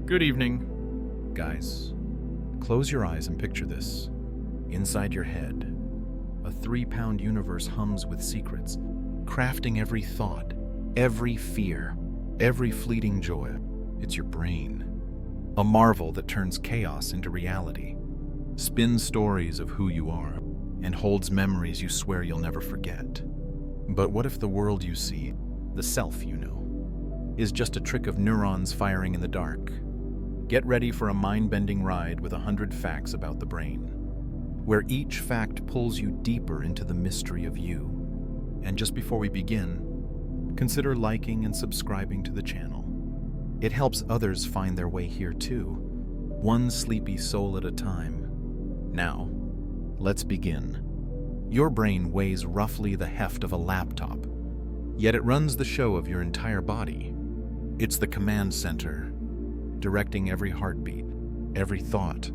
Good evening. Guys, close your eyes and picture this. Inside your head, a 3-pound universe hums with secrets, crafting every thought, every fear, every fleeting joy. It's your brain. A marvel that turns chaos into reality, spins stories of who you are, and holds memories you swear you'll never forget. But what if the world you see, the self you know, is just a trick of neurons firing in the dark? Get ready for a mind-bending ride with 100 facts about the brain, where each fact pulls you deeper into the mystery of you. And just before we begin, consider liking and subscribing to the channel. It helps others find their way here too, one sleepy soul at a time. Now, let's begin. Your brain weighs roughly the heft of a laptop, yet it runs the show of your entire body. It's the command center, directing every heartbeat, every thought,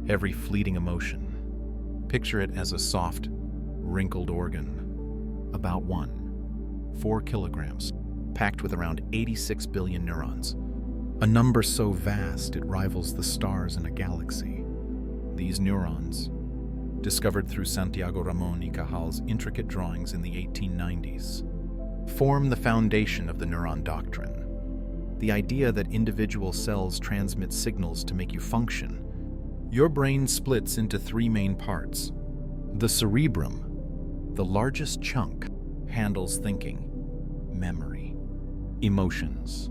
every fleeting emotion. Picture it as a soft, wrinkled organ, about 4 kilograms, packed with around 86 billion neurons, a number so vast it rivals the stars in a galaxy. These neurons, discovered through Santiago Ramon y Cajal's intricate drawings in the 1890s, form the foundation of the neuron doctrine. The idea that individual cells transmit signals to make you function. Your brain splits into 3 main parts. The cerebrum, the largest chunk, handles thinking, memory, emotions.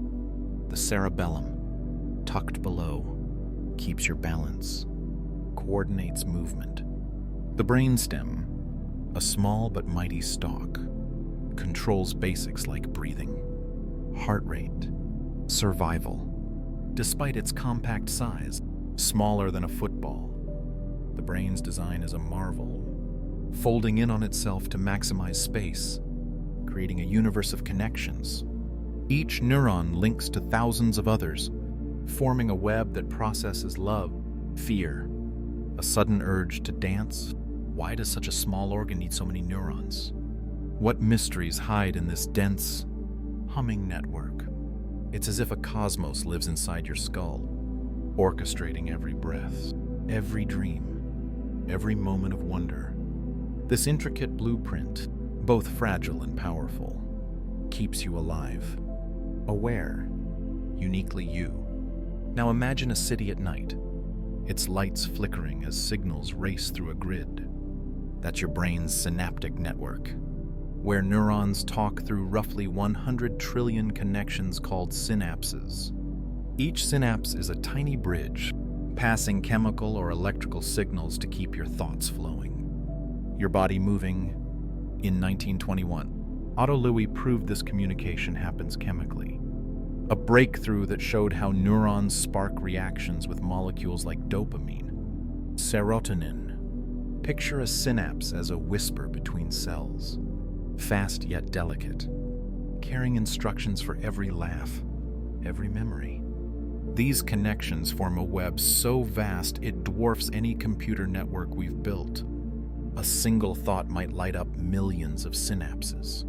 The cerebellum, tucked below, keeps your balance, coordinates movement. The brainstem, a small but mighty stalk, controls basics like breathing, heart rate, survival. Despite its compact size, smaller than a football, the brain's design is a marvel, folding in on itself to maximize space, creating a universe of connections. Each neuron links to thousands of others, forming a web that processes love, fear, a sudden urge to dance. Why does such a small organ need so many neurons? What mysteries hide in this dense, humming network? It's as if a cosmos lives inside your skull, orchestrating every breath, every dream, every moment of wonder. This intricate blueprint, both fragile and powerful, keeps you alive, aware, uniquely you. Now imagine a city at night, its lights flickering as signals race through a grid. That's your brain's synaptic network, where neurons talk through roughly 100 trillion connections called synapses. Each synapse is a tiny bridge, passing chemical or electrical signals to keep your thoughts flowing, your body moving. In 1921, Otto Loewi proved this communication happens chemically, a breakthrough that showed how neurons spark reactions with molecules like dopamine, serotonin. Picture a synapse as a whisper between cells, fast yet delicate, carrying instructions for every laugh, every memory. These connections form a web so vast it dwarfs any computer network we've built. A single thought might light up millions of synapses,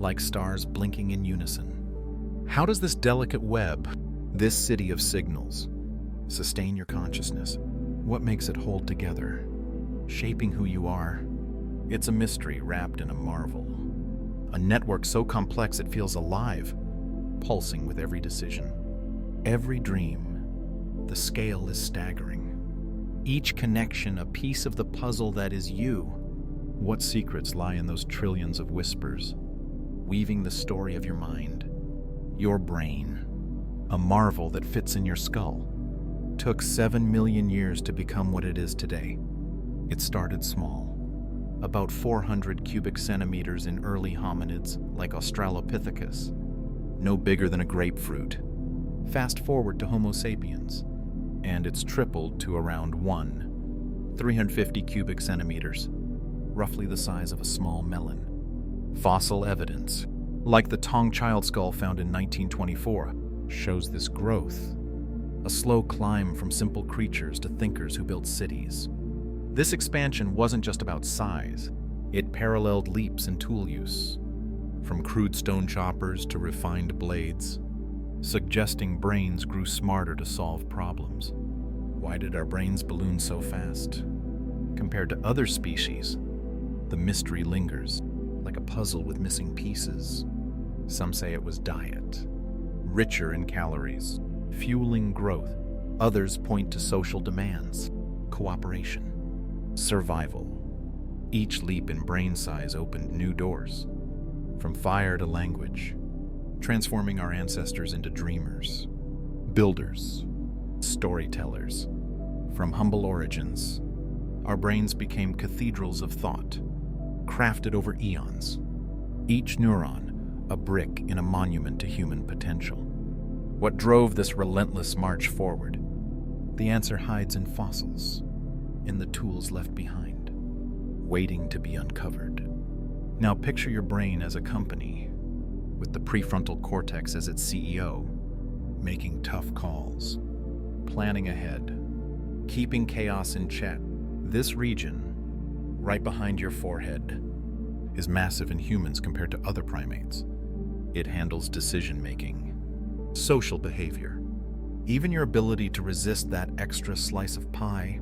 like stars blinking in unison. How does this delicate web, this city of signals, sustain your consciousness? What makes it hold together, shaping who you are? It's a mystery wrapped in a marvel. A network so complex it feels alive, pulsing with every decision, every dream. The scale is staggering. Each connection a piece of the puzzle that is you. What secrets lie in those trillions of whispers, weaving the story of your mind? Your brain, a marvel that fits in your skull, took 7 million years to become what it is today. It started small, about 400 cubic centimeters in early hominids like Australopithecus, no bigger than a grapefruit. Fast forward to Homo sapiens, and it's tripled to around 350 cubic centimeters, roughly the size of a small melon. Fossil evidence, like the Tong child skull found in 1924, shows this growth, a slow climb from simple creatures to thinkers who built cities. This expansion wasn't just about size, it paralleled leaps in tool use, from crude stone choppers to refined blades. suggesting brains grew smarter to solve problems. Why did our brains balloon so fast? Compared to other species, the mystery lingers, like a puzzle with missing pieces. Some say it was diet, richer in calories, fueling growth. Others point to social demands, cooperation, survival. Each leap in brain size opened new doors, from fire to language, transforming our ancestors into dreamers, builders, storytellers. From humble origins, our brains became cathedrals of thought, crafted over eons. Each neuron a brick in a monument to human potential. What drove this relentless march forward? The answer hides in fossils, in the tools left behind, waiting to be uncovered. Now picture your brain as a company, with the prefrontal cortex as its CEO, making tough calls, planning ahead, keeping chaos in check. This region, right behind your forehead, is massive in humans compared to other primates. It handles decision-making, social behavior, even your ability to resist that extra slice of pie.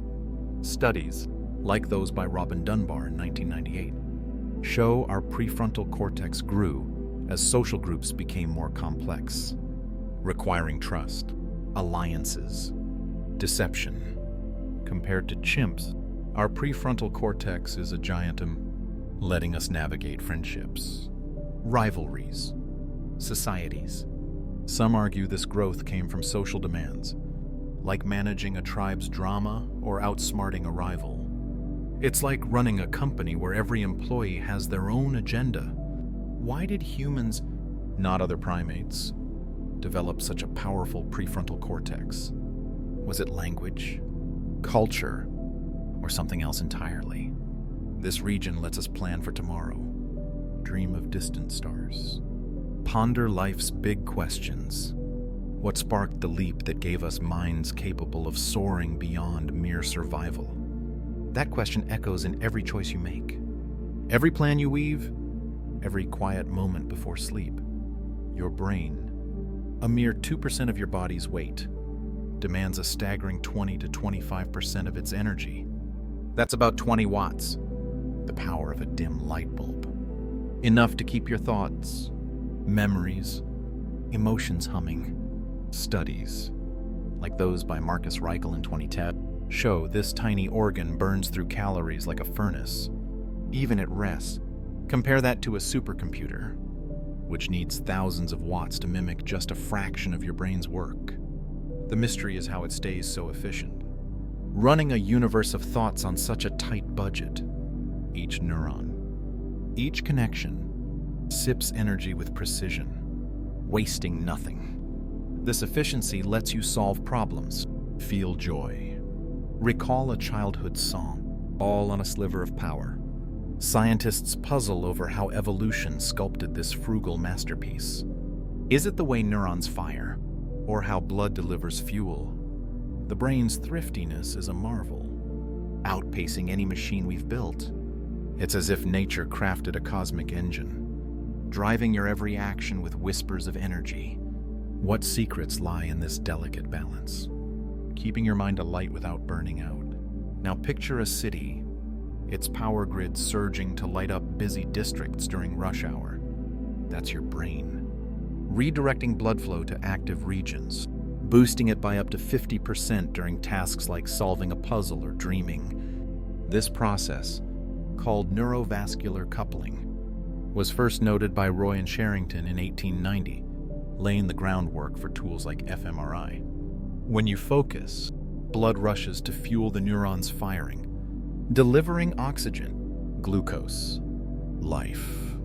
Studies, like those by Robin Dunbar in 1998, show our prefrontal cortex grew as social groups became more complex, requiring trust, alliances, deception. Compared to chimps, our prefrontal cortex is a giantum, letting us navigate friendships, rivalries, societies. Some argue this growth came from social demands, like managing a tribe's drama or outsmarting a rival. It's like running a company where every employee has their own agenda. Why did humans, not other primates, develop such a powerful prefrontal cortex? Was it language, culture, or something else entirely? This region lets us plan for tomorrow, dream of distant stars, ponder life's big questions. What sparked the leap that gave us minds capable of soaring beyond mere survival? That question echoes in every choice you make, every plan you weave, every quiet moment before sleep. Your brain, a mere 2% of your body's weight, demands a staggering 20 to 25% of its energy. That's about 20 watts, the power of a dim light bulb. Enough to keep your thoughts, memories, emotions humming. Studies, like those by Marcus Reichel in 2010, show this tiny organ burns through calories like a furnace, even at rest. Compare that to a supercomputer, which needs thousands of watts to mimic just a fraction of your brain's work. The mystery is how it stays so efficient, running a universe of thoughts on such a tight budget. Each neuron, each connection, sips energy with precision, wasting nothing. This efficiency lets you solve problems, feel joy, recall a childhood song, all on a sliver of power. Scientists puzzle over how evolution sculpted this frugal masterpiece. Is it the way neurons fire, or how blood delivers fuel? The brain's thriftiness is a marvel, outpacing any machine we've built. It's as if nature crafted a cosmic engine, driving your every action with whispers of energy. What secrets lie in this delicate balance, keeping your mind alight without burning out? Now picture a city, its power grid surging to light up busy districts during rush hour. That's your brain, redirecting blood flow to active regions, boosting it by up to 50% during tasks like solving a puzzle or dreaming. This process, called neurovascular coupling, was first noted by Roy and Sherrington in 1890, laying the groundwork for tools like fMRI. When you focus, blood rushes to fuel the neurons firing, delivering oxygen, glucose, life.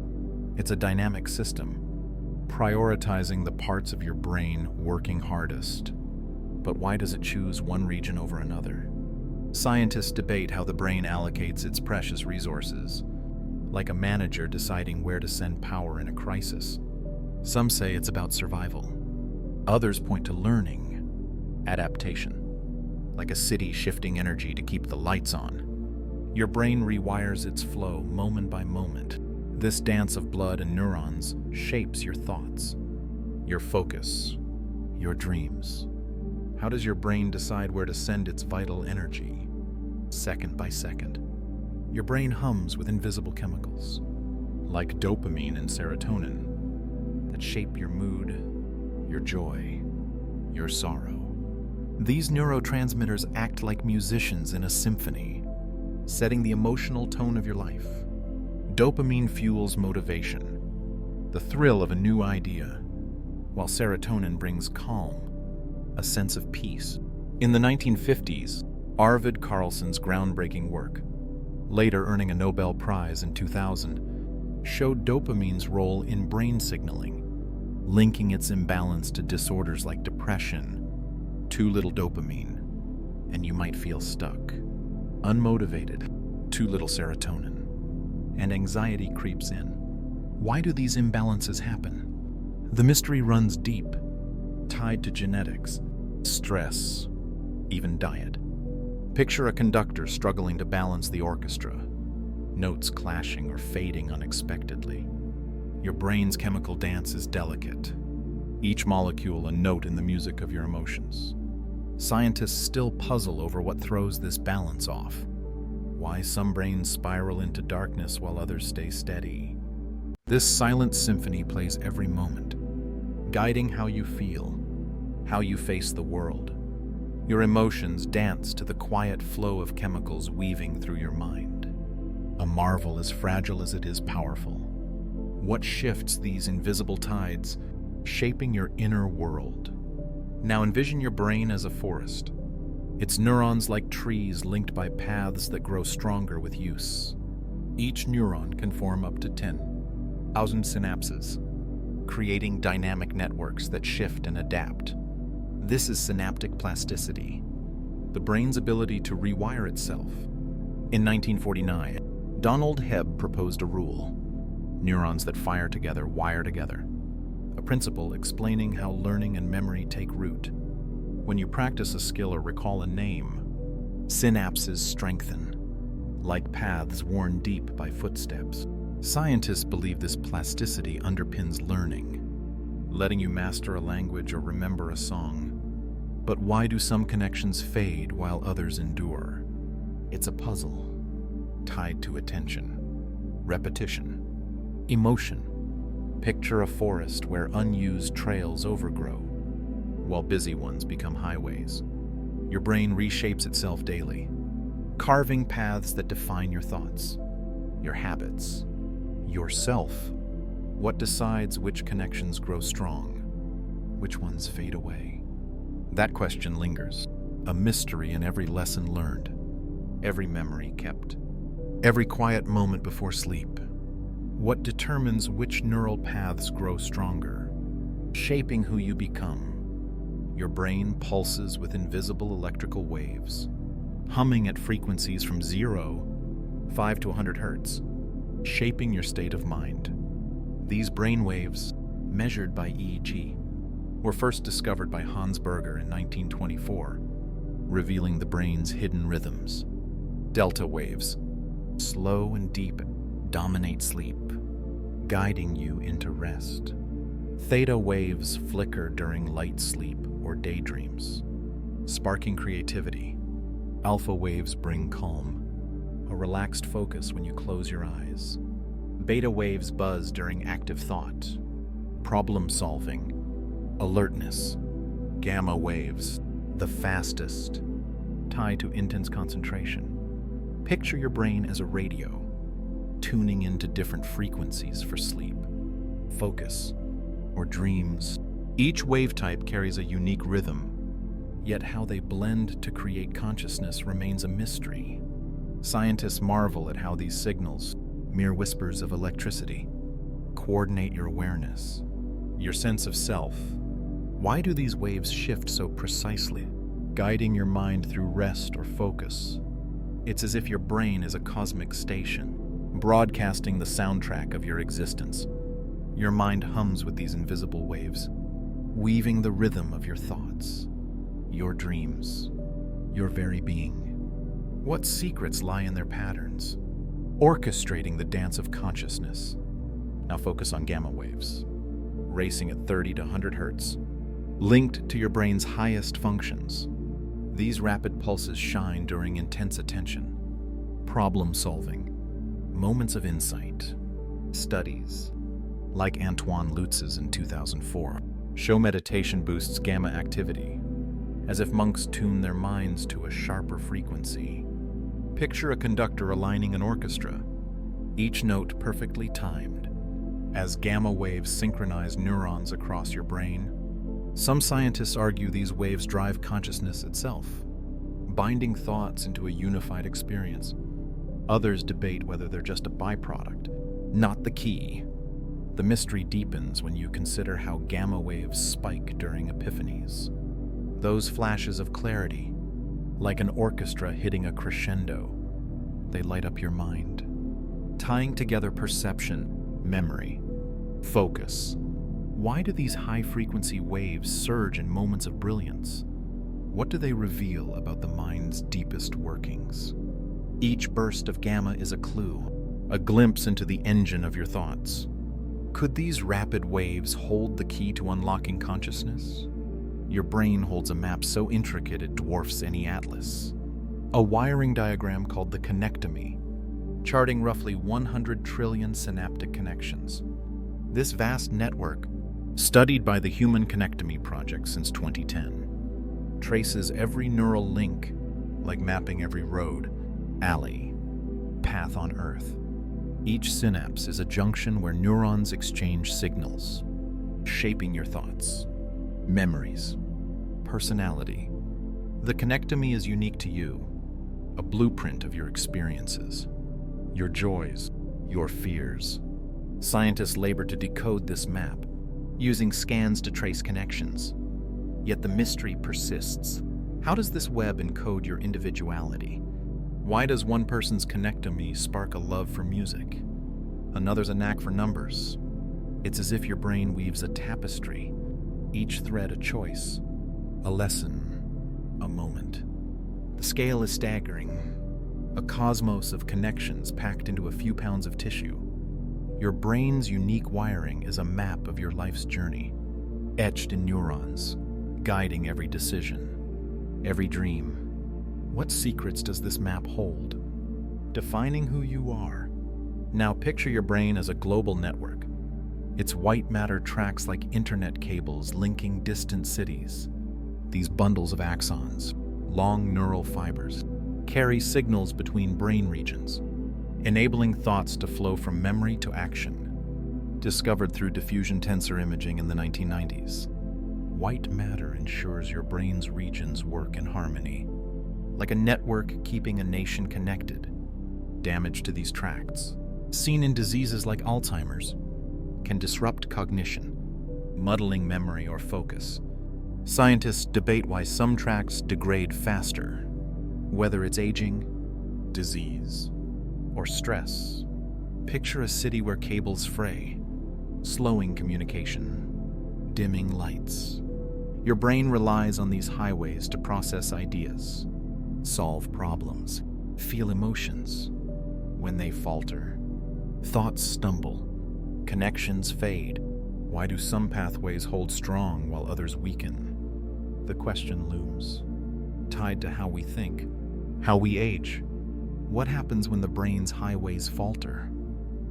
It's a dynamic system, prioritizing the parts of your brain working hardest. But why does it choose one region over another? Scientists debate how the brain allocates its precious resources, like a manager deciding where to send power in a crisis. Some say it's about survival. Others point to learning, adaptation, like a city shifting energy to keep the lights on. Your brain rewires its flow moment by moment. This dance of blood and neurons shapes your thoughts, your focus, Your dreams. How does your brain decide where to send its vital energy? Second by second. Your brain hums with invisible chemicals, like dopamine and serotonin, that shape your mood, your joy, your sorrow. These neurotransmitters act like musicians in a symphony, setting the emotional tone of your life. Dopamine fuels motivation, the thrill of a new idea, while serotonin brings calm, a sense of peace. In the 1950s, Arvid Carlsson's groundbreaking work, later earning a Nobel Prize in 2000, showed dopamine's role in brain signaling, linking its imbalance to disorders like depression. Too little dopamine, and you might feel stuck. Unmotivated, too little serotonin, and anxiety creeps in. Why do these imbalances happen? The mystery runs deep, tied to genetics, stress, even diet. Picture a conductor struggling to balance the orchestra, notes clashing or fading unexpectedly. Your brain's chemical dance is delicate, each molecule a note in the music of your emotions. Scientists still puzzle over what throws this balance off, why some brains spiral into darkness while others stay steady. This silent symphony plays every moment, guiding how you feel, how you face the world. Your emotions dance to the quiet flow of chemicals weaving through your mind. A marvel as fragile as it is powerful. What shifts these invisible tides, shaping your inner world? Now envision your brain as a forest. Its neurons like trees linked by paths that grow stronger with use. Each neuron can form up to 10,000 synapses, creating dynamic networks that shift and adapt. This is synaptic plasticity, the brain's ability to rewire itself. In 1949, Donald Hebb proposed a rule: neurons that fire together wire together. A principle explaining how learning and memory take root. When you practice a skill or recall a name, synapses strengthen, like paths worn deep by footsteps. Scientists believe this plasticity underpins learning, letting you master a language or remember a song. But why do some connections fade while others endure? It's a puzzle, tied to attention, repetition, emotion. Picture a forest where unused trails overgrow, while busy ones become highways. Your brain reshapes itself daily, carving paths that define your thoughts, your habits, yourself. What decides which connections grow strong, which ones fade away? That question lingers, a mystery in every lesson learned, every memory kept, every quiet moment before sleep. What determines which neural paths grow stronger, shaping who you become? Your brain pulses with invisible electrical waves, humming at frequencies from 0.5 to 100 hertz, shaping your state of mind. These brain waves, measured by EEG, were first discovered by Hans Berger in 1924, revealing the brain's hidden rhythms. Delta waves, slow and deep, dominate sleep, guiding you into rest. Theta waves flicker during light sleep or daydreams, sparking creativity. Alpha waves bring calm, a relaxed focus when you close your eyes. Beta waves buzz during active thought, problem-solving, alertness. Gamma waves, the fastest, tied to intense concentration. Picture your brain as a radio, tuning into different frequencies for sleep, focus, or dreams. Each wave type carries a unique rhythm, yet how they blend to create consciousness remains a mystery. Scientists marvel at how these signals, mere whispers of electricity, coordinate your awareness, your sense of self. Why do these waves shift so precisely, guiding your mind through rest or focus? It's as if your brain is a cosmic station, broadcasting the soundtrack of your existence. Your mind hums with these invisible waves, weaving the rhythm of your thoughts, your dreams, your very being. What secrets lie in their patterns, orchestrating the dance of consciousness? Now focus on gamma waves, racing at 30 to 100 hertz, linked to your brain's highest functions. These rapid pulses shine during intense attention, problem solving, moments of insight. Studies, like Antoine Lutz's in 2004, show meditation boosts gamma activity, as if monks tune their minds to a sharper frequency. Picture a conductor aligning an orchestra, each note perfectly timed, as gamma waves synchronize neurons across your brain. Some scientists argue these waves drive consciousness itself, binding thoughts into a unified experience. Others debate whether they're just a byproduct, not the key. The mystery deepens when you consider how gamma waves spike during epiphanies. Those flashes of clarity, like an orchestra hitting a crescendo, they light up your mind, tying together perception, memory, focus. Why do these high-frequency waves surge in moments of brilliance? What do they reveal about the mind's deepest workings? Each burst of gamma is a clue, a glimpse into the engine of your thoughts. Could these rapid waves hold the key to unlocking consciousness? Your brain holds a map so intricate it dwarfs any atlas. A wiring diagram called the connectomy, charting roughly 100 trillion synaptic connections. This vast network, studied by the Human Connectomy Project since 2010, traces every neural link, like mapping every road, alley, path on Earth. Each synapse is a junction where neurons exchange signals, shaping your thoughts, memories, personality. The connectomy is unique to you, a blueprint of your experiences, your joys, your fears. Scientists labor to decode this map, using scans to trace connections. Yet the mystery persists. How does this web encode your individuality? Why does one person's connectomy spark a love for music, another's a knack for numbers? It's as if your brain weaves a tapestry, each thread a choice, a lesson, a moment. The scale is staggering, a cosmos of connections packed into a few pounds of tissue. Your brain's unique wiring is a map of your life's journey, etched in neurons, guiding every decision, every dream. What secrets does this map hold? Defining who you are. Now picture your brain as a global network. Its white matter tracks like internet cables linking distant cities. These bundles of axons, long neural fibers, carry signals between brain regions, enabling thoughts to flow from memory to action. Discovered through diffusion tensor imaging in the 1990s, white matter ensures your brain's regions work in harmony, like a network keeping a nation connected. Damage to these tracts, seen in diseases like Alzheimer's, can disrupt cognition, muddling memory or focus. Scientists debate why some tracts degrade faster, whether it's aging, disease, or stress. Picture a city where cables fray, slowing communication, dimming lights. Your brain relies on these highways to process ideas, solve problems, feel emotions. When they falter, thoughts stumble, connections fade. Why do some pathways hold strong while others weaken? The question looms, tied to how we think, how we age. What happens when the brain's highways falter,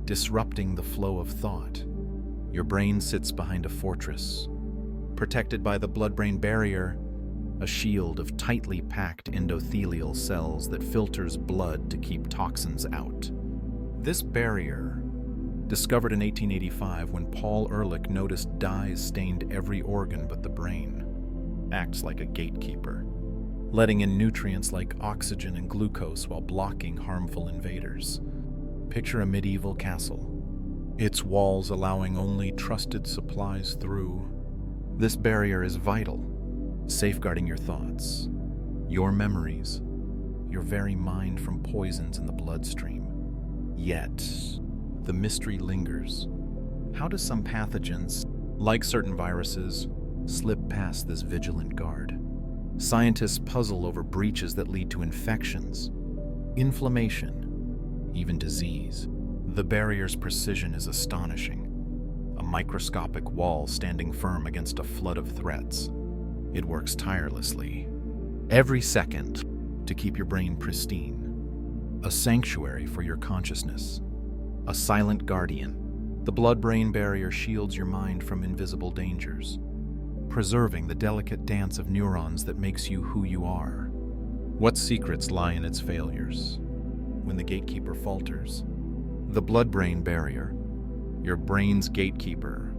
disrupting the flow of thought? Your brain sits behind a fortress, protected by the blood-brain barrier, a shield of tightly packed endothelial cells that filters blood to keep toxins out. This barrier, discovered in 1885 when Paul Ehrlich noticed dyes stained every organ but the brain, acts like a gatekeeper, letting in nutrients like oxygen and glucose while blocking harmful invaders. Picture a medieval castle, its walls allowing only trusted supplies through. This barrier is vital, safeguarding your thoughts, your memories, your very mind from poisons in the bloodstream. Yet, the mystery lingers. How do some pathogens, like certain viruses, slip past this vigilant guard? Scientists puzzle over breaches that lead to infections, inflammation, even disease. The barrier's precision is astonishing, a microscopic wall standing firm against a flood of threats. It works tirelessly, every second, to keep your brain pristine. A sanctuary for your consciousness. A silent guardian. The blood-brain barrier shields your mind from invisible dangers, preserving the delicate dance of neurons that makes you who you are. What secrets lie in its failures? When the gatekeeper falters, the blood-brain barrier, your brain's gatekeeper,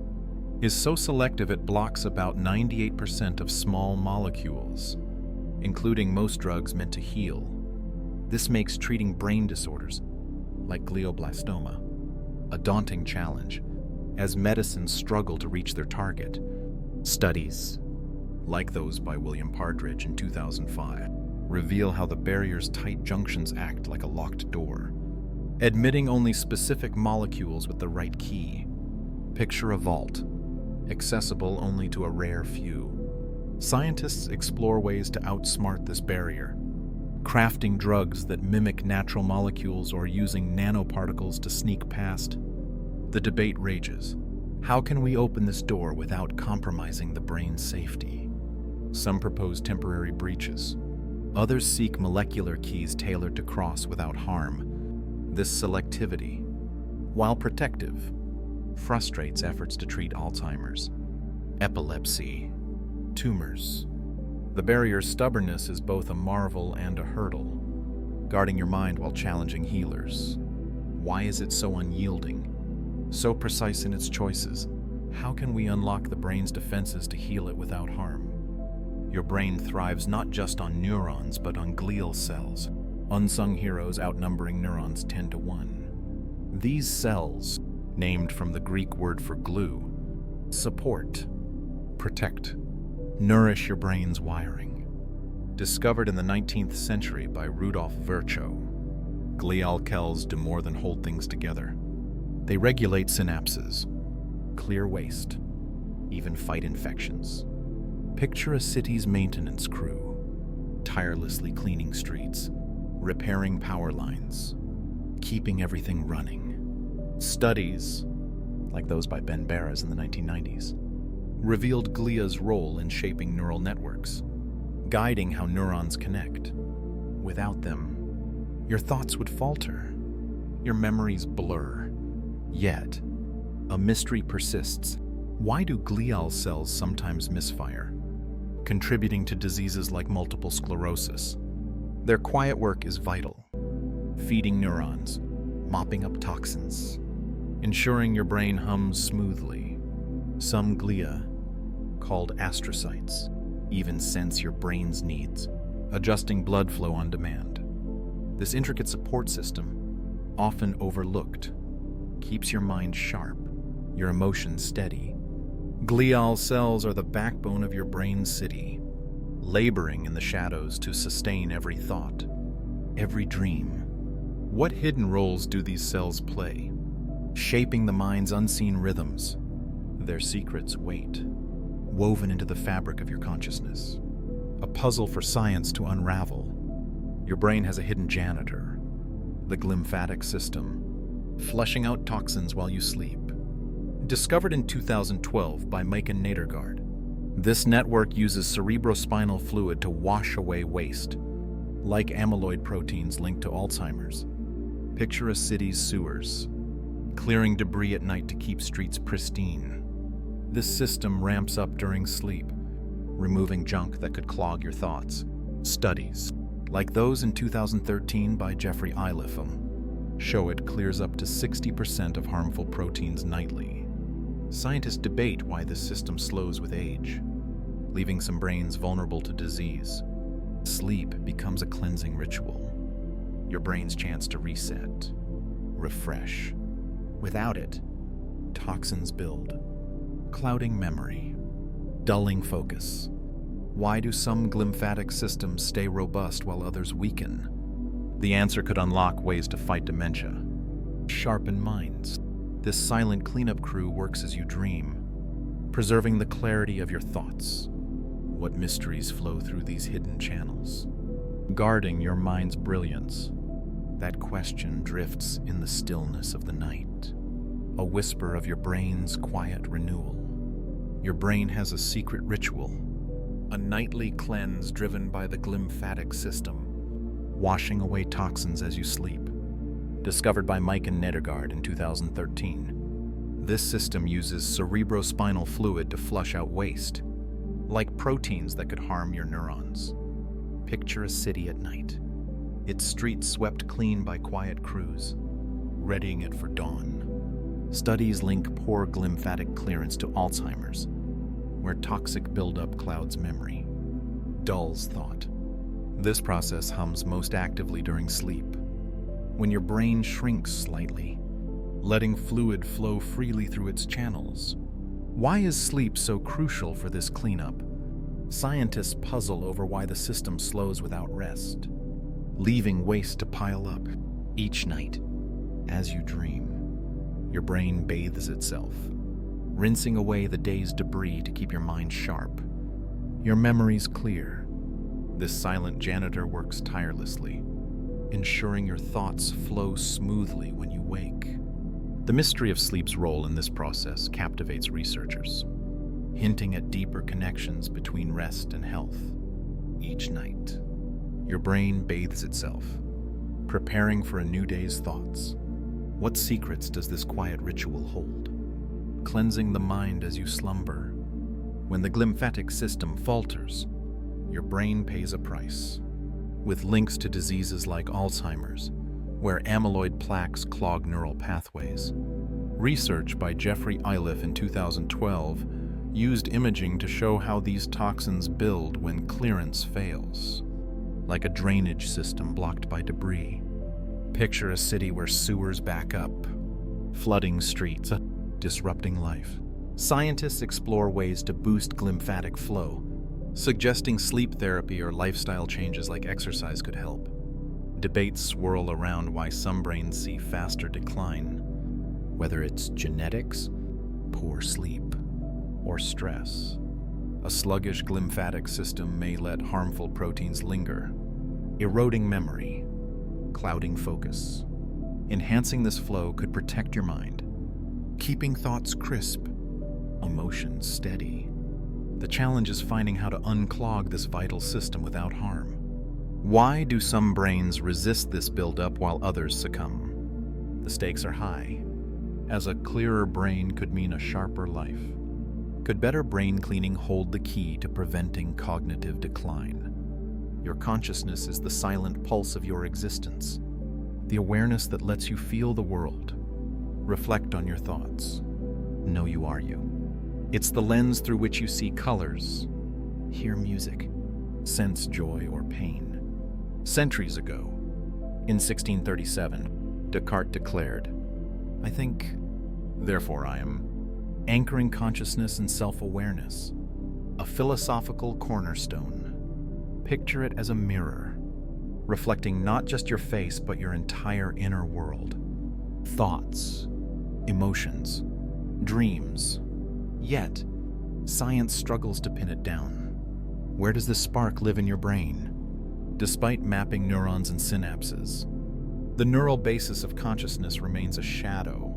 is so selective it blocks about 98% of small molecules, including most drugs meant to heal. This makes treating brain disorders, like glioblastoma, a daunting challenge, as medicines struggle to reach their target. Studies, like those by William Partridge in 2005, reveal how the barrier's tight junctions act like a locked door, admitting only specific molecules with the right key. Picture a vault, accessible only to a rare few. Scientists explore ways to outsmart this barrier, crafting drugs that mimic natural molecules or using nanoparticles to sneak past. The debate rages. How can we open this door without compromising the brain's safety? Some propose temporary breaches. Others seek molecular keys tailored to cross without harm. This selectivity, while protective, frustrates efforts to treat Alzheimer's, epilepsy, tumors. The barrier's stubbornness is both a marvel and a hurdle, guarding your mind while challenging healers. Why is it so unyielding, so precise in its choices? How can we unlock the brain's defenses to heal it without harm? Your brain thrives not just on neurons, but on glial cells, unsung heroes outnumbering neurons 10 to 1. These cells, named from the Greek word for glue, support, protect, nourish your brain's wiring. Discovered in the 19th century by Rudolf Virchow, glial cells do more than hold things together. They regulate synapses, clear waste, even fight infections. Picture a city's maintenance crew, tirelessly cleaning streets, repairing power lines, keeping everything running. Studies, like those by Ben Barres in the 1990s, revealed glia's role in shaping neural networks, guiding how neurons connect. Without them, your thoughts would falter, your memories blur. Yet, a mystery persists. Why do glial cells sometimes misfire, contributing to diseases like multiple sclerosis? Their quiet work is vital, feeding neurons, mopping up toxins, ensuring your brain hums smoothly. Some glia, called astrocytes, even sense your brain's needs, adjusting blood flow on demand. This intricate support system, often overlooked, keeps your mind sharp, your emotions steady. Glial cells are the backbone of your brain's city, laboring in the shadows to sustain every thought, every dream. What hidden roles do these cells play, shaping the mind's unseen rhythms? Their secrets wait, woven into the fabric of your consciousness. A puzzle for science to unravel. Your brain has a hidden janitor, the glymphatic system, flushing out toxins while you sleep. Discovered in 2012 by Maiken Nedergaard, this network uses cerebrospinal fluid to wash away waste, like amyloid proteins linked to Alzheimer's. Picture a city's sewers, clearing debris at night to keep streets pristine. This system ramps up during sleep, removing junk that could clog your thoughts. Studies, like those in 2013 by Jeffrey Eilifum, show it clears up to 60% of harmful proteins nightly. Scientists debate why this system slows with age, leaving some brains vulnerable to disease. Sleep becomes a cleansing ritual, your brain's chance to reset, refresh. Without it, toxins build, clouding memory, dulling focus. Why do some glymphatic systems stay robust while others weaken? The answer could unlock ways to fight dementia, sharpen minds. This silent cleanup crew works as you dream, preserving the clarity of your thoughts. What mysteries flow through these hidden channels? Guarding your mind's brilliance. That question drifts in the stillness of the night. a whisper of your brain's quiet renewal. Your brain has a secret ritual, a nightly cleanse driven by the glymphatic system, washing away toxins as you sleep. Discovered by Mike and Nedergaard in 2013, this system uses cerebrospinal fluid to flush out waste, like proteins that could harm your neurons. Picture a city at night, its streets swept clean by quiet crews, readying it for dawn. Studies link poor glymphatic clearance to Alzheimer's, where toxic buildup clouds memory, dulls thought. This process hums most actively during sleep, when your brain shrinks slightly, letting fluid flow freely through its channels. Why is sleep so crucial for this cleanup? Scientists puzzle over why the system slows without rest, leaving waste to pile up each night. As you dream, your brain bathes itself, rinsing away the day's debris to keep your mind sharp, your memories clear. This silent janitor works tirelessly, ensuring your thoughts flow smoothly when you wake. The mystery of sleep's role in this process captivates researchers, hinting at deeper connections between rest and health. Each night, your brain bathes itself, preparing for a new day's thoughts. What secrets does this quiet ritual hold? Cleansing the mind as you slumber. When the glymphatic system falters, your brain pays a price, with links to diseases like Alzheimer's, where amyloid plaques clog neural pathways. Research by Jeffrey Iliff in 2012 used imaging to show how these toxins build when clearance fails, like a drainage system blocked by debris. Picture a city where sewers back up, flooding streets, disrupting life. Scientists explore ways to boost glymphatic flow, suggesting sleep therapy or lifestyle changes like exercise could help. Debates swirl around why some brains see faster decline, whether it's genetics, poor sleep, or stress. A sluggish glymphatic system may let harmful proteins linger, eroding memory, clouding focus. Enhancing this flow could protect your mind, keeping thoughts crisp, emotions steady. The challenge is finding how to unclog this vital system without harm. Why do some brains resist this buildup while others succumb? The stakes are high, as a clearer brain could mean a sharper life. Could better brain cleaning hold the key to preventing cognitive decline? Your consciousness is the silent pulse of your existence, the awareness that lets you feel the world, reflect on your thoughts, know you are you. It's the lens through which you see colors, hear music, sense joy or pain. Centuries ago, in 1637, Descartes declared, "I think, therefore I am," anchoring consciousness and self-awareness, a philosophical cornerstone. Picture it as a mirror, reflecting not just your face but your entire inner world. Thoughts, emotions, dreams. Yet, science struggles to pin it down. Where does this spark live in your brain? Despite mapping neurons and synapses, the neural basis of consciousness remains a shadow,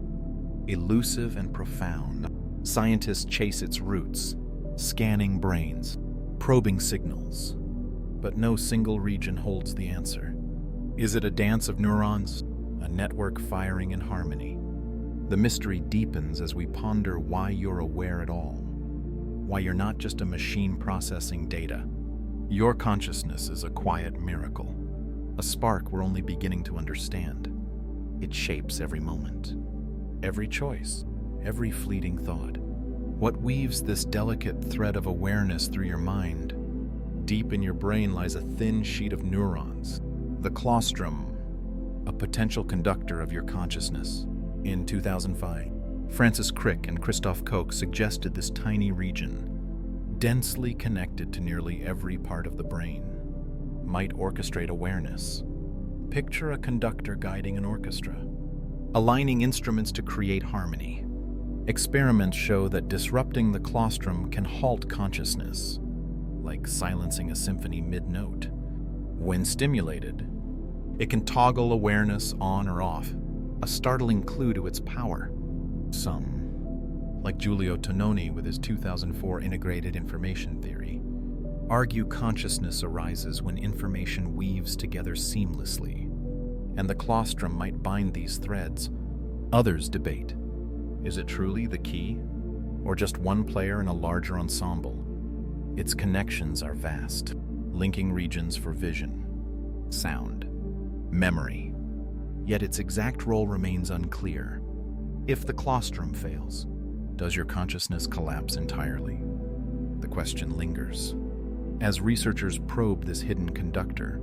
elusive and profound. Scientists chase its roots, scanning brains, probing signals, but no single region holds the answer. Is it a dance of neurons, a network firing in harmony? The mystery deepens as we ponder why you're aware at all, why you're not just a machine processing data. Your consciousness is a quiet miracle, a spark we're only beginning to understand. It shapes every moment, every choice, every fleeting thought. What weaves this delicate thread of awareness through your mind? Deep in your brain lies a thin sheet of neurons, the claustrum, a potential conductor of your consciousness. In 2005, Francis Crick and Christoph Koch suggested this tiny region, densely connected to nearly every part of the brain, might orchestrate awareness. Picture a conductor guiding an orchestra, aligning instruments to create harmony. Experiments show that disrupting the claustrum can halt consciousness, like silencing a symphony mid-note. When stimulated, it can toggle awareness on or off, a startling clue to its power. Some, like Giulio Tononi with his 2004 integrated information theory, argue consciousness arises when information weaves together seamlessly, and the claustrum might bind these threads. Others debate, is it truly the key, or just one player in a larger ensemble? Its connections are vast, linking regions for vision, sound, memory. Yet its exact role remains unclear. If the claustrum fails, does your consciousness collapse entirely? The question lingers. As researchers probe this hidden conductor,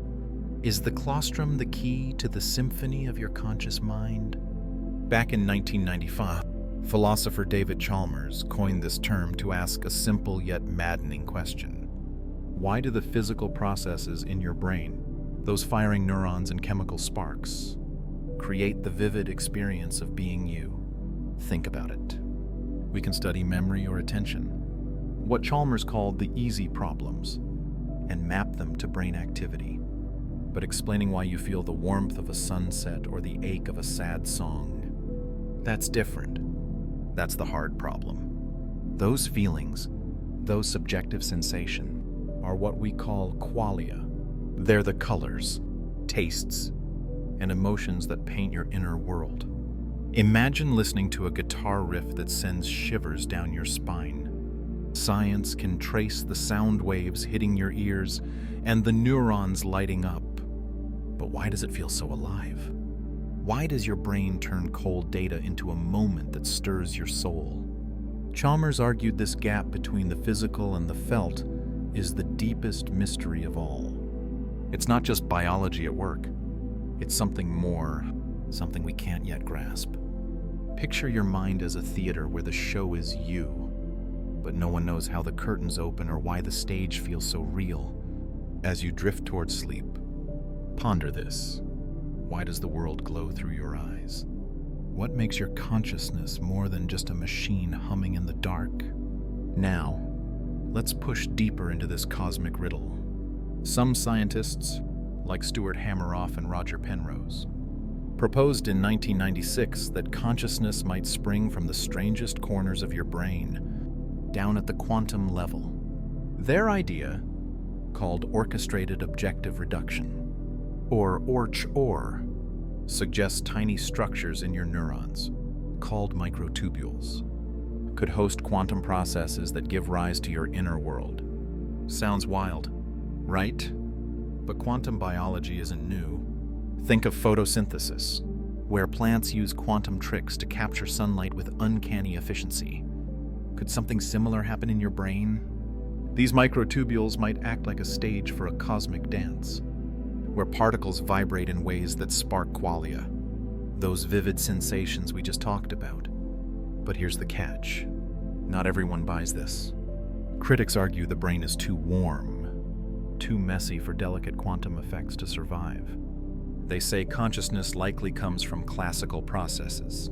is the claustrum the key to the symphony of your conscious mind? Back in 1995, philosopher David Chalmers coined this term to ask a simple yet maddening question. Why do the physical processes in your brain, those firing neurons and chemical sparks, create the vivid experience of being you? Think about it. We can study memory or attention, what Chalmers called the easy problems, and map them to brain activity. But explaining why you feel the warmth of a sunset or the ache of a sad song, that's different. That's the hard problem. Those feelings, those subjective sensations, are what we call qualia. They're the colors, tastes, and emotions that paint your inner world. Imagine listening to a guitar riff that sends shivers down your spine. Science can trace the sound waves hitting your ears and the neurons lighting up. But why does it feel so alive? Why does your brain turn cold data into a moment that stirs your soul? Chalmers argued this gap between the physical and the felt is the deepest mystery of all. It's not just biology at work. It's something more, something we can't yet grasp. Picture your mind as a theater where the show is you, but no one knows how the curtains open or why the stage feels so real. As you drift towards sleep, ponder this. Why does the world glow through your eyes? What makes your consciousness more than just a machine humming in the dark? Now, let's push deeper into this cosmic riddle. Some scientists, like Stuart Hameroff and Roger Penrose, proposed in 1996 that consciousness might spring from the strangest corners of your brain, down at the quantum level. Their idea, called orchestrated objective reduction, or ORCH-OR, suggests tiny structures in your neurons, called microtubules, could host quantum processes that give rise to your inner world. Sounds wild, right? But quantum biology isn't new. Think of photosynthesis, where plants use quantum tricks to capture sunlight with uncanny efficiency. Could something similar happen in your brain? These microtubules might act like a stage for a cosmic dance, where particles vibrate in ways that spark qualia, those vivid sensations we just talked about. But here's the catch. Not everyone buys this. Critics argue the brain is too warm, too messy for delicate quantum effects to survive. They say consciousness likely comes from classical processes,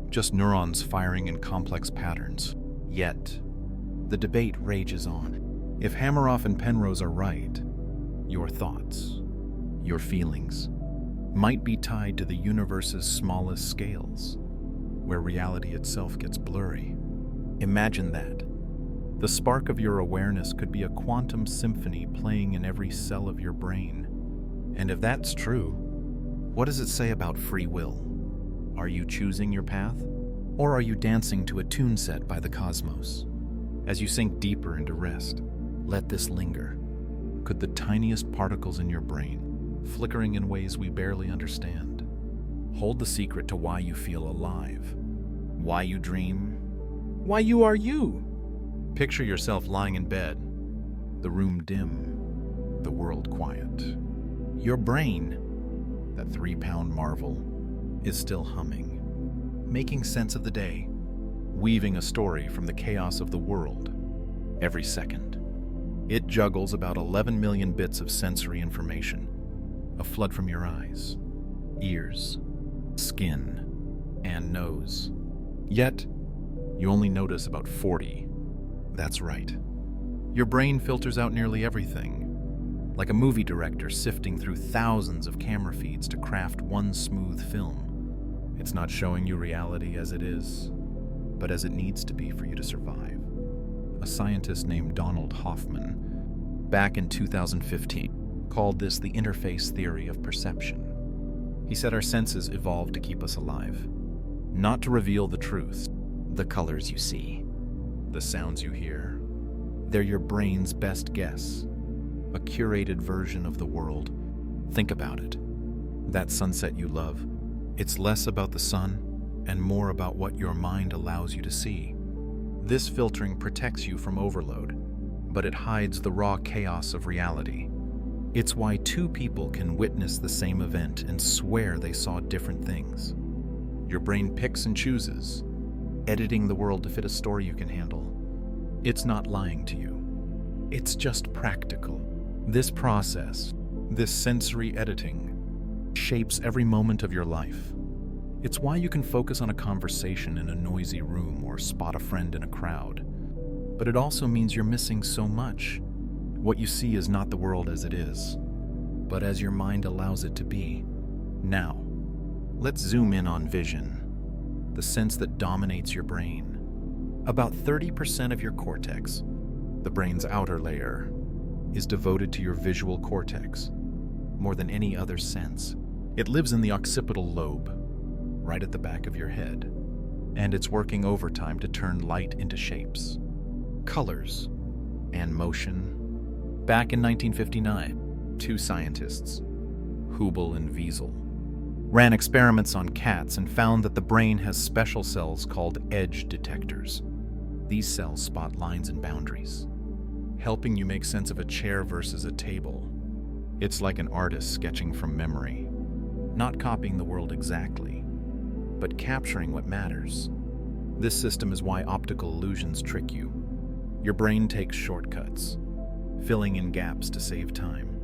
just neurons firing in complex patterns. Yet, the debate rages on. If Hameroff and Penrose are right, your thoughts, your feelings, might be tied to the universe's smallest scales, where reality itself gets blurry. Imagine that. The spark of your awareness could be a quantum symphony playing in every cell of your brain. And if that's true, what does it say about free will? Are you choosing your path? Or are you dancing to a tune set by the cosmos? As you sink deeper into rest, let this linger. Could the tiniest particles in your brain, flickering in ways we barely understand, hold the secret to why you feel alive, why you dream, why you are you? Picture yourself lying in bed, the room dim, the world quiet. Your brain, that 3-pound marvel, is still humming, making sense of the day, weaving a story from the chaos of the world. Every second, it juggles about 11 million bits of sensory information, a flood from your eyes, ears, skin, and nose. Yet, you only notice about 40. That's right. Your brain filters out nearly everything, like a movie director sifting through thousands of camera feeds to craft one smooth film. It's not showing you reality as it is. but as it needs to be for you to survive. A scientist named Donald Hoffman, back in 2015, called this the interface theory of perception. He said our senses evolved to keep us alive, not to reveal the truth. The colors you see, the sounds you hear, they're your brain's best guess, a curated version of the world. Think about it. That sunset you love, it's less about the sun and more about what your mind allows you to see. This filtering protects you from overload, but it hides the raw chaos of reality. It's why two people can witness the same event and swear they saw different things. Your brain picks and chooses, editing the world to fit a story you can handle. It's not lying to you. It's just practical. This process, this sensory editing, shapes every moment of your life. It's why you can focus on a conversation in a noisy room or spot a friend in a crowd. But it also means you're missing so much. What you see is not the world as it is, but as your mind allows it to be. Now, let's zoom in on vision, the sense that dominates your brain. About 30% of your cortex, the brain's outer layer, is devoted to your visual cortex. More than any other sense, it lives in the occipital lobe, right at the back of your head, and it's working overtime to turn light into shapes, colors, and motion. Back in 1959, two scientists, Hubel and Wiesel, ran experiments on cats and found that the brain has special cells called edge detectors. These cells spot lines and boundaries, helping you make sense of a chair versus a table. It's like an artist sketching from memory, not copying the world exactly, but capturing what matters. This system is why optical illusions trick you. Your brain takes shortcuts, filling in gaps to save time.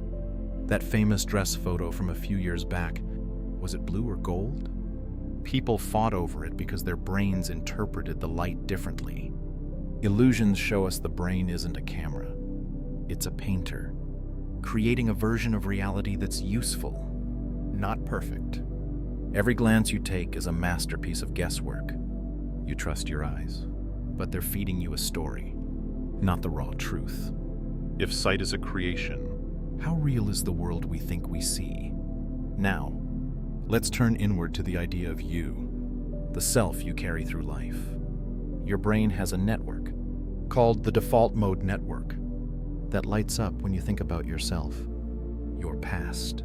That famous dress photo from a few years back, was it blue or gold? People fought over it because their brains interpreted the light differently. Illusions show us the brain isn't a camera. It's a painter, creating a version of reality that's useful, not perfect. Every glance you take is a masterpiece of guesswork. You trust your eyes, but they're feeding you a story, not the raw truth. If sight is a creation, how real is the world we think we see? Now, let's turn inward to the idea of you, the self you carry through life. Your brain has a network called the default mode network that lights up when you think about yourself, your past,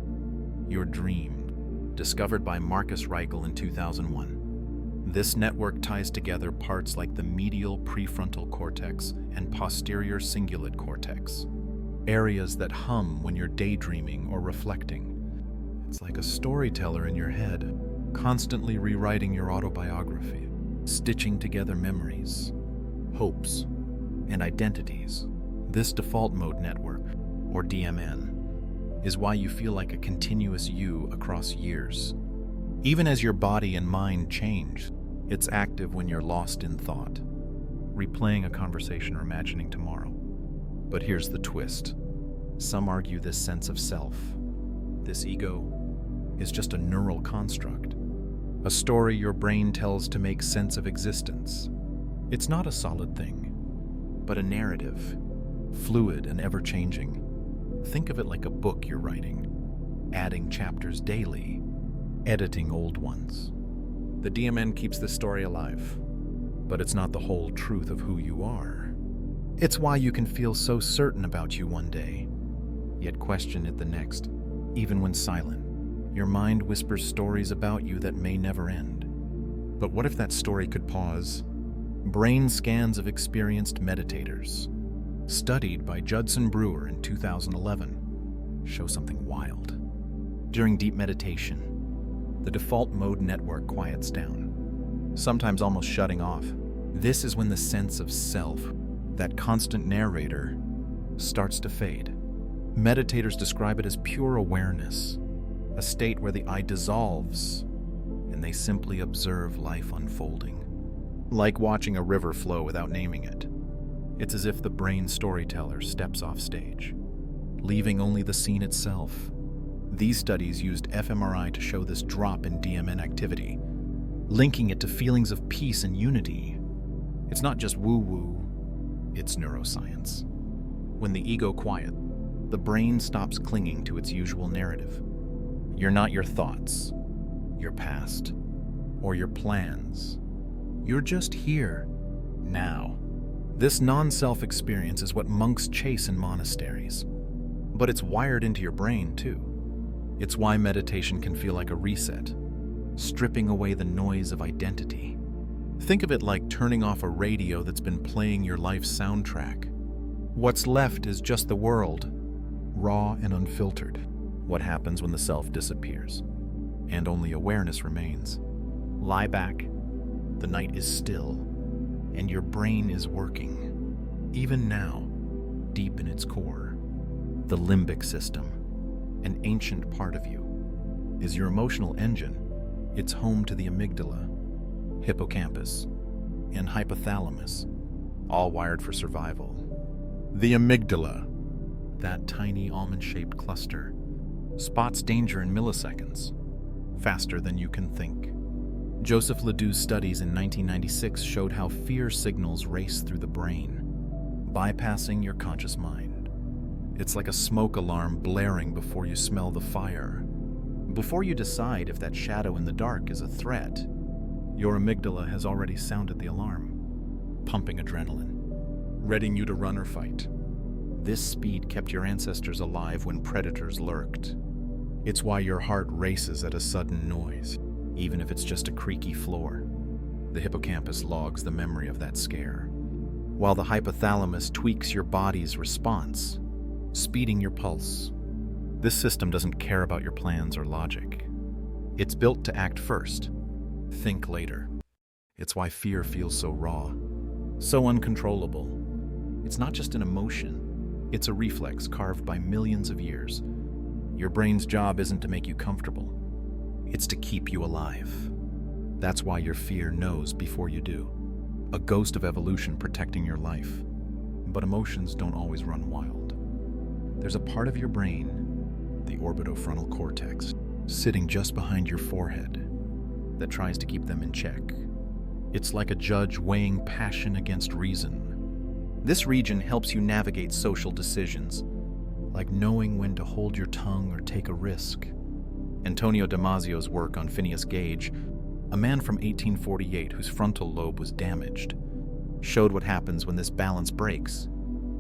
your dream, discovered by Marcus Reichel in 2001. This network ties together parts like the medial prefrontal cortex and posterior cingulate cortex, areas that hum when you're daydreaming or reflecting. It's like a storyteller in your head, constantly rewriting your autobiography, stitching together memories, hopes, and identities. This default mode network, or DMN, is why you feel like a continuous you across years. Even as your body and mind change, it's active when you're lost in thought, replaying a conversation or imagining tomorrow. But here's the twist. Some argue this sense of self, this ego, is just a neural construct, a story your brain tells to make sense of existence. It's not a solid thing, but a narrative, fluid and ever-changing. Think of it like a book you're writing, adding chapters daily, editing old ones. The DMN keeps the story alive, but it's not the whole truth of who you are. It's why you can feel so certain about you one day, yet question it the next. Even when silent, your mind whispers stories about you that may never end. But what if that story could pause? Brain scans of experienced meditators, studied by Judson Brewer in 2011, show something wild. During deep meditation, the default mode network quiets down, sometimes almost shutting off. This is when the sense of self, that constant narrator, starts to fade. Meditators describe it as pure awareness, a state where the I dissolves and they simply observe life unfolding. Like watching a river flow without naming it. It's as if the brain storyteller steps off stage, leaving only the scene itself. These studies used fMRI to show this drop in DMN activity, linking it to feelings of peace and unity, It's not just woo-woo, it's neuroscience. When the ego quiets, the brain stops clinging to its usual narrative. You're not your thoughts, your past, or your plans. You're just here, now. This non-self experience is what monks chase in monasteries. But it's wired into your brain, too. It's why meditation can feel like a reset, stripping away the noise of identity. Think of it like turning off a radio that's been playing your life's soundtrack. What's left is just the world, raw and unfiltered. What happens when the self disappears, and only awareness remains? Lie back. The night is still, and your brain is working. Even now, deep in its core, the limbic system, an ancient part of you, is your emotional engine. It's home to the amygdala, hippocampus, and hypothalamus, all wired for survival. The amygdala, that tiny almond-shaped cluster, spots danger in milliseconds, faster than you can think. Joseph Ledoux's studies in 1996 showed how fear signals race through the brain, bypassing your conscious mind. It's like a smoke alarm blaring before you smell the fire. Before you decide if that shadow in the dark is a threat, your amygdala has already sounded the alarm, pumping adrenaline, readying you to run or fight. This speed kept your ancestors alive when predators lurked. It's why your heart races at a sudden noise, even if it's just a creaky floor. The hippocampus logs the memory of that scare, while the hypothalamus tweaks your body's response, speeding your pulse. This system doesn't care about your plans or logic. It's built to act first, think later. It's why fear feels so raw, so uncontrollable. It's not just an emotion. It's a reflex carved by millions of years. Your brain's job isn't to make you comfortable. It's to keep you alive. That's why your fear knows before you do. A ghost of evolution protecting your life. But emotions don't always run wild. There's a part of your brain, the orbitofrontal cortex, sitting just behind your forehead, that tries to keep them in check. It's like a judge weighing passion against reason. This region helps you navigate social decisions, like knowing when to hold your tongue or take a risk. Antonio Damasio's work on Phineas Gage, a man from 1848 whose frontal lobe was damaged, showed what happens when this balance breaks.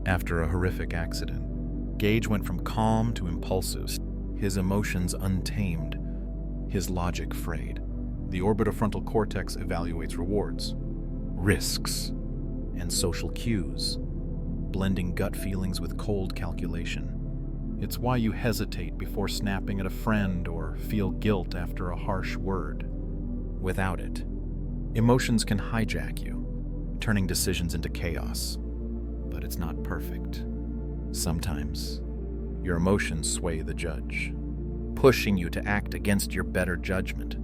After a horrific accident, Gage went from calm to impulsive, his emotions untamed, his logic frayed. The orbitofrontal cortex evaluates rewards, risks, and social cues, blending gut feelings with cold calculation. It's why you hesitate before snapping at a friend or feel guilt after a harsh word. Without it, emotions can hijack you, turning decisions into chaos. But it's not perfect. Sometimes, your emotions sway the judge, pushing you to act against your better judgment.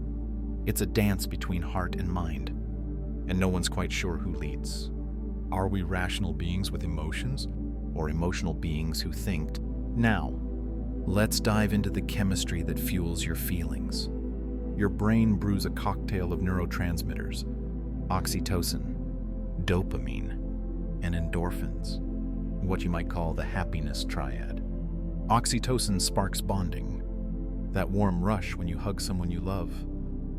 It's a dance between heart and mind, and no one's quite sure who leads. Are we rational beings with emotions, or emotional beings who think? Now, let's dive into the chemistry that fuels your feelings. Your brain brews a cocktail of neurotransmitters, oxytocin, dopamine, and endorphins, what you might call the happiness triad. Oxytocin sparks bonding, that warm rush when you hug someone you love.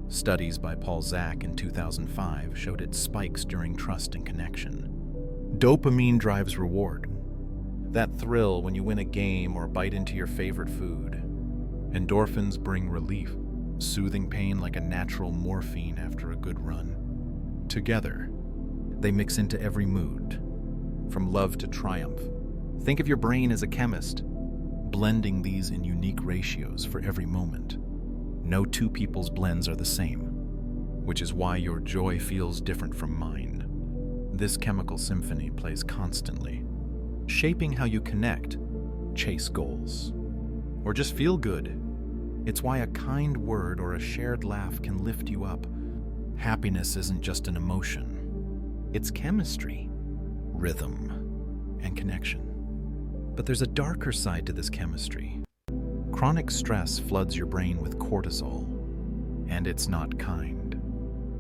Studies by Paul Zak in 2005 showed it spikes during trust and connection. Dopamine drives reward, that thrill when you win a game or bite into your favorite food. Endorphins bring relief, soothing pain like a natural morphine after a good run. Together, they mix into every mood, from love to triumph. Think of your brain as a chemist, blending these in unique ratios for every moment. No two people's blends are the same, which is why your joy feels different from mine. This chemical symphony plays constantly, shaping how you connect, chase goals, or just feel good. It's why a kind word or a shared laugh can lift you up. Happiness isn't just an emotion. It's chemistry, rhythm, and connection. But there's a darker side to this chemistry. Chronic stress floods your brain with cortisol, and it's not kind.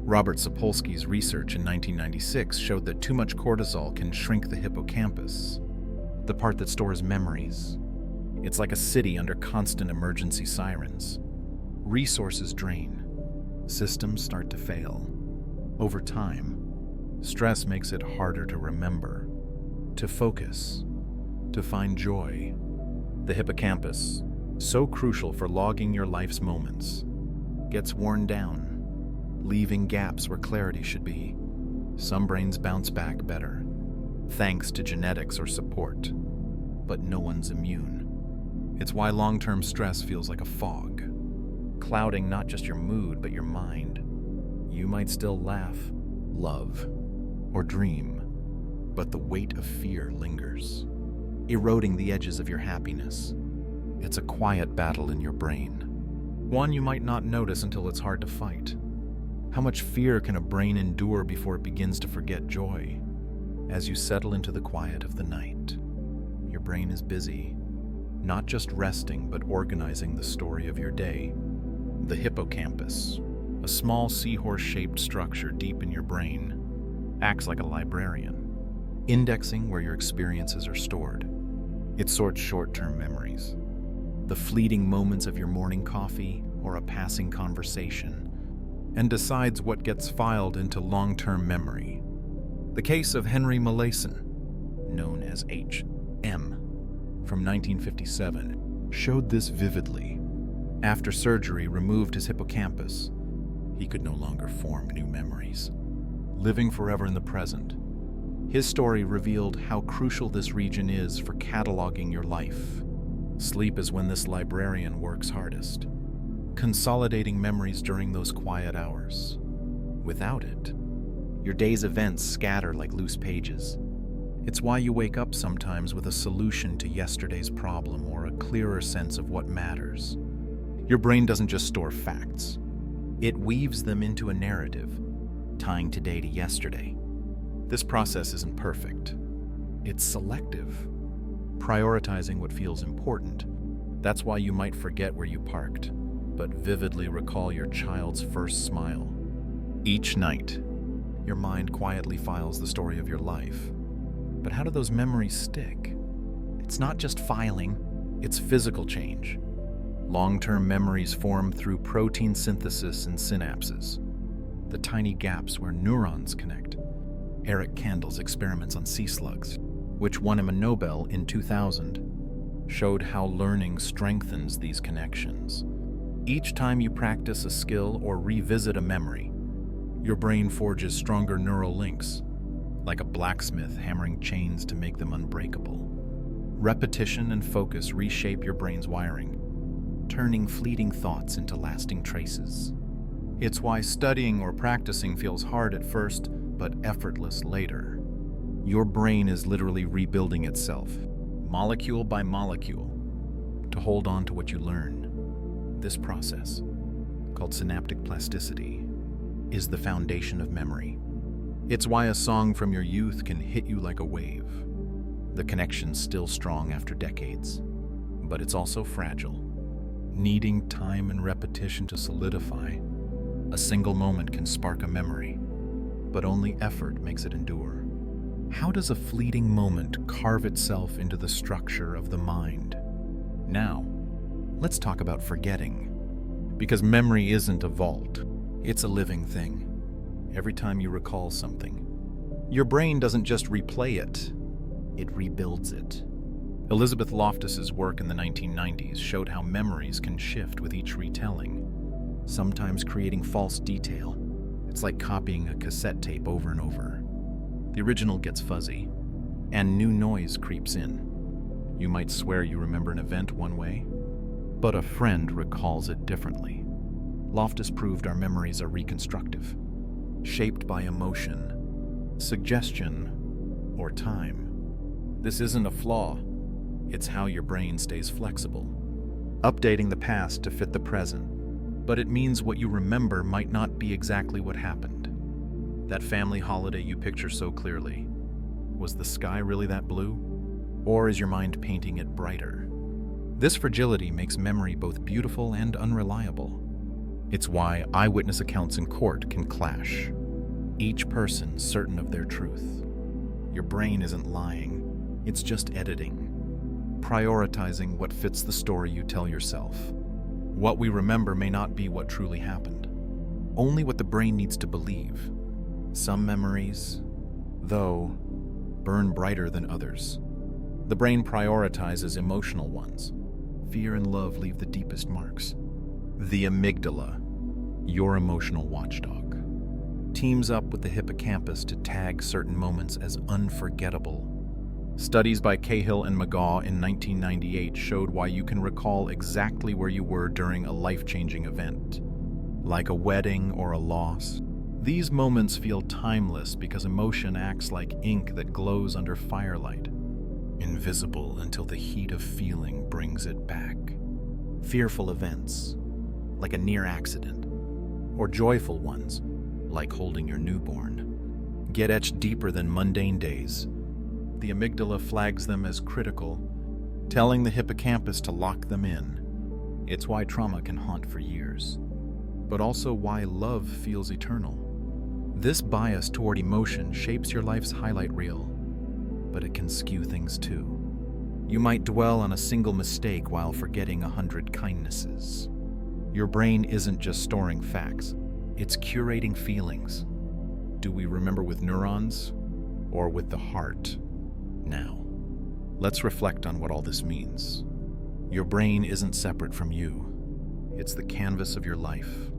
Robert Sapolsky's research in 1996 showed that too much cortisol can shrink the hippocampus, the part that stores memories. It's like a city under constant emergency sirens. Resources drain. Systems start to fail. Over time, stress makes it harder to remember, to focus, to find joy. The hippocampus, so crucial for logging your life's moments, gets worn down, leaving gaps where clarity should be. Some brains bounce back better, thanks to genetics or support, but no one's immune. It's why long-term stress feels like a fog, clouding not just your mood, but your mind. You might still laugh, love, or dream, but the weight of fear lingers, eroding the edges of your happiness. It's a quiet battle in your brain, one you might not notice until it's hard to fight. How much fear can a brain endure before it begins to forget joy? As you settle into the quiet of the night, your brain is busy, not just resting, but organizing the story of your day. The hippocampus, a small seahorse-shaped structure deep in your brain, acts like a librarian, indexing where your experiences are stored. It sorts short-term memories, the fleeting moments of your morning coffee or a passing conversation, and decides what gets filed into long-term memory. The case of Henry Molaison, known as H.M., from 1957, showed this vividly. After surgery removed his hippocampus, he could no longer form new memories, living forever in the present. His story revealed how crucial this region is for cataloging your life. Sleep is when this librarian works hardest, consolidating memories during those quiet hours. Without it, your day's events scatter like loose pages. It's why you wake up sometimes with a solution to yesterday's problem or a clearer sense of what matters. Your brain doesn't just store facts. It weaves them into a narrative, tying today to yesterday. This process isn't perfect. It's selective, prioritizing what feels important. That's why you might forget where you parked, but vividly recall your child's first smile. Each night, your mind quietly files the story of your life. But how do those memories stick? It's not just filing, it's physical change. Long-term memories form through protein synthesis in synapses, the tiny gaps where neurons connect. Eric Kandel's experiments on sea slugs, which won him a Nobel in 2000, showed how learning strengthens these connections. Each time you practice a skill or revisit a memory, your brain forges stronger neural links, like a blacksmith hammering chains to make them unbreakable. Repetition and focus reshape your brain's wiring, turning fleeting thoughts into lasting traces. It's why studying or practicing feels hard at first, but effortless later. Your brain is literally rebuilding itself, molecule by molecule, to hold on to what you learn. This process, called synaptic plasticity, is the foundation of memory. It's why a song from your youth can hit you like a wave. The connection's still strong after decades, but it's also fragile, needing time and repetition to solidify. A single moment can spark a memory, but only effort makes it endure. How does a fleeting moment carve itself into the structure of the mind? Now, let's talk about forgetting. Because memory isn't a vault, it's a living thing. Every time you recall something, your brain doesn't just replay it, it rebuilds it. Elizabeth Loftus's work in the 1990s showed how memories can shift with each retelling, sometimes creating false detail. It's like copying a cassette tape over and over. The original gets fuzzy, and new noise creeps in. You might swear you remember an event one way, but a friend recalls it differently. Loftus proved our memories are reconstructive, shaped by emotion, suggestion, or time. This isn't a flaw, it's how your brain stays flexible, updating the past to fit the present. But it means what you remember might not be exactly what happened. That family holiday you picture so clearly, was the sky really that blue? Or is your mind painting it brighter? This fragility makes memory both beautiful and unreliable. It's why eyewitness accounts in court can clash, each person certain of their truth. Your brain isn't lying, it's just editing, prioritizing what fits the story you tell yourself. What we remember may not be what truly happened, only what the brain needs to believe. Some memories, though, burn brighter than others. The brain prioritizes emotional ones. Fear and love leave the deepest marks. The amygdala, your emotional watchdog, teams up with the hippocampus to tag certain moments as unforgettable. Studies by Cahill and McGaw in 1998 showed why you can recall exactly where you were during a life-changing event, like a wedding or a loss. These moments feel timeless because emotion acts like ink that glows under firelight, invisible until the heat of feeling brings it back. Fearful events, like a near accident, or joyful ones, like holding your newborn, get etched deeper than mundane days. The amygdala flags them as critical, telling the hippocampus to lock them in. It's why trauma can haunt for years, but also why love feels eternal. This bias toward emotion shapes your life's highlight reel, but it can skew things too. You might dwell on a single mistake while forgetting 100 kindnesses. Your brain isn't just storing facts, it's curating feelings. Do we remember with neurons or with the heart? Now, let's reflect on what all this means. Your brain isn't separate from you. It's the canvas of your life.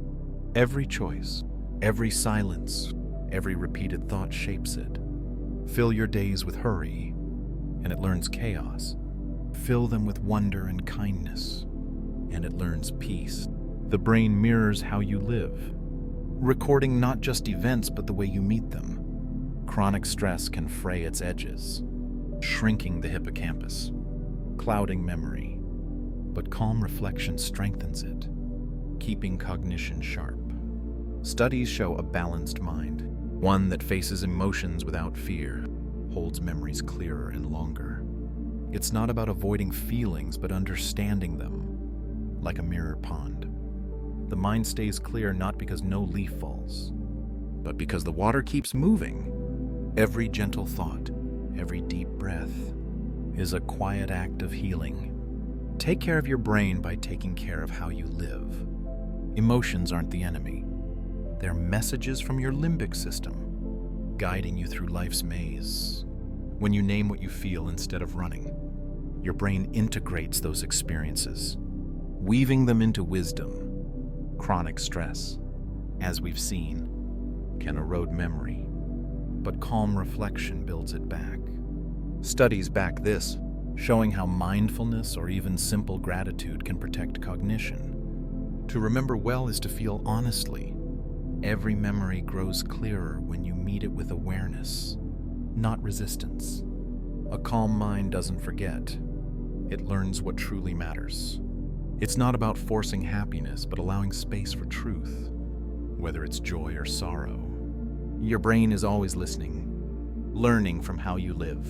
Every choice, every silence, every repeated thought shapes it. Fill your days with hurry, and it learns chaos. Fill them with wonder and kindness, and it learns peace. The brain mirrors how you live, recording not just events but the way you meet them. Chronic stress can fray its edges, shrinking the hippocampus, clouding memory, but calm reflection strengthens it, keeping cognition sharp. Studies show a balanced mind, one that faces emotions without fear, holds memories clearer and longer. It's not about avoiding feelings, but understanding them, like a mirror pond. The mind stays clear not because no leaf falls, but because the water keeps moving. Every gentle thought, every deep breath, is a quiet act of healing. Take care of your brain by taking care of how you live. Emotions aren't the enemy. They're messages from your limbic system, guiding you through life's maze. When you name what you feel instead of running, your brain integrates those experiences, weaving them into wisdom. Chronic stress, as we've seen, can erode memory, but calm reflection builds it back. Studies back this, showing how mindfulness or even simple gratitude can protect cognition. To remember well is to feel honestly. Every memory grows clearer when you meet it with awareness, not resistance. A calm mind doesn't forget. It learns what truly matters. It's not about forcing happiness, but allowing space for truth, whether it's joy or sorrow. Your brain is always listening, learning from how you live,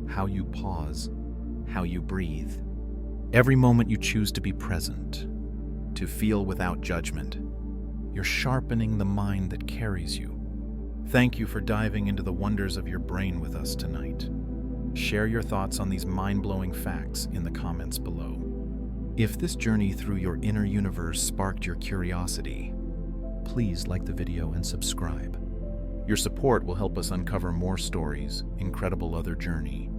how you pause, how you breathe. Every moment you choose to be present, to feel without judgment, you're sharpening the mind that carries you. Thank you for diving into the wonders of your brain with us tonight. Share your thoughts on these mind-blowing facts in the comments below. If this journey through your inner universe sparked your curiosity, please like the video and subscribe. Your support will help us uncover more stories, incredible other journey,